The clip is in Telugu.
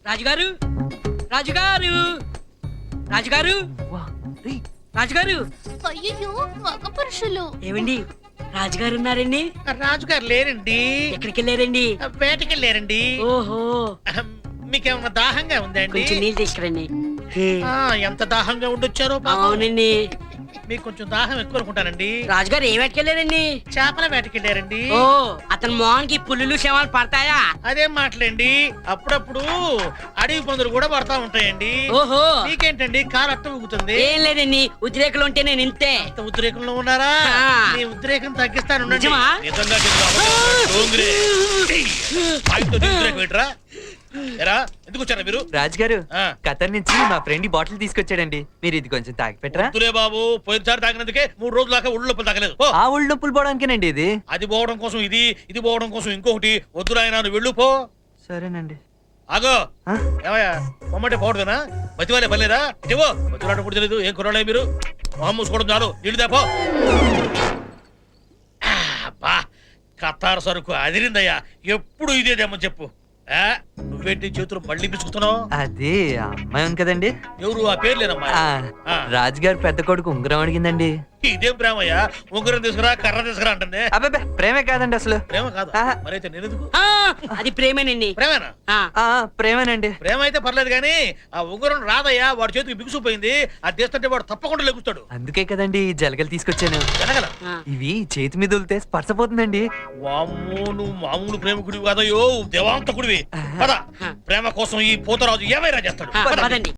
రాజుగారు రాజుగారు రాజుగారు రాజుగారు అయ్యో మగ పురుషులు. ఏమండి రాజుగారు ఉన్నారండి? రాజుగారు లేరండి. ఎక్కడికి వెళ్ళారండి? వేటకెళ్ళారండి. ఓహో, మీకేమన్నా దాహంగా ఉందండి? కొంచెం నీళ్ళు తీసుకురండి. ఎంత దాహంగా ఉండొచ్చారో పాపం. అవునండి. మీకు కొంచెం దాహం ఎక్కువ అనుకుంటానండి. రాజుగారు ఏ వేటకెళ్ళారండి? చేపల వేటకెళ్ళారండి. ఓ, అతని మోహన్కి పుల్లులు శవాలు పడతాయా? అదేం మాటలేండి, అప్పుడప్పుడు అడవి పందులు కూడా పడతా ఉంటాయండి. ఓహో, మీకేంటండి కాలు అట్ట ఊగుతుంది? ఏం లేదండి, ఉద్రేకులు ఉంటే నేను ఇంతే. అంత ఉద్రేకంలో ఉన్నారా? మీ ఉద్రేకం తగ్గిస్తాను. నిజమా? నిజంగా ఎందుకు వచ్చారా మీరు? రాజుగారు ఖతర్ నుంచి మా ఫ్రెండ్ బాటిల్ తీసుకొచ్చాడండి, మీరు ఇది కొంచెం తాగి పెట్టరా? బాబు పోయినసారి తాగినందుకే 3 రోజుల దాకా ఒళ్ళు నొప్పులు తగ్గలేదు. ఆ ఒళ్ళు నొప్పులు పోవడానికేనండి ఇది. అది పోవడం కోసం ఇది, ఇది పోవడం కోసం ఇంకొకటి. వద్దురాయన నువ్వు వెళ్ళు పో. సరేనండి. ఆగో ఏమయ్యా, మొమ్మటే పోవడమేనా? బతివాలే పర్లేదా? ఇవో వద్దురాట కూడా తెలియదు. ఏం కుర్రాలే మీరు? మొహం మూసుకోవడం చాలు, నీళ్ళు తేపో. అబ్బా, కత్తారు సరుకు అదిరిందయ్యా. ఎప్పుడు ఇదే దేమని చెప్పు. నువ్వేంటి చేతులు మళ్ళీ పిసుకుతున్నావు? అది అమ్మాయి ఉంది కదండి. ఎవరు? ఆ పేరు లేదమ్మా. రాజుగారు పెద్ద కొడుకు ఉంగరం అడిగిందండి. ఇదేం ప్రేమయ్యా? ఉంగరం తీసుకురా, కర్ర తీసుకురా అంటుంది. అబ్బాబే ప్రేమే కాదండి అసలు. ప్రేమ కాదు మరైతే నేనెందుకు? అది ప్రేమేనండి. ప్రేమేనా? ప్రేమేనండి. ప్రేమ అయితే పర్లేదు కానీ ఆ ఉంగరం రాదయ్యా. వాడి చేతికి బిగుసిపోయింది. అది తీస్తుంటే వాడు తప్పకుండా లెగుస్తాడు. అందుకే కదండి ఈ జలగలు తీసుకొచ్చాను. జలగల? ఇవి చేతి మీద వదిలితే స్పర్శపోతుందండి. వామ్మో, నువ్వు మామూలు ప్రేమకుడివి కాదయ్యో, దేవాంతకుడివి. పద, ప్రేమ కోసం ఈ పోతరాజు ఏమైనా చేస్తాడు. పదండి.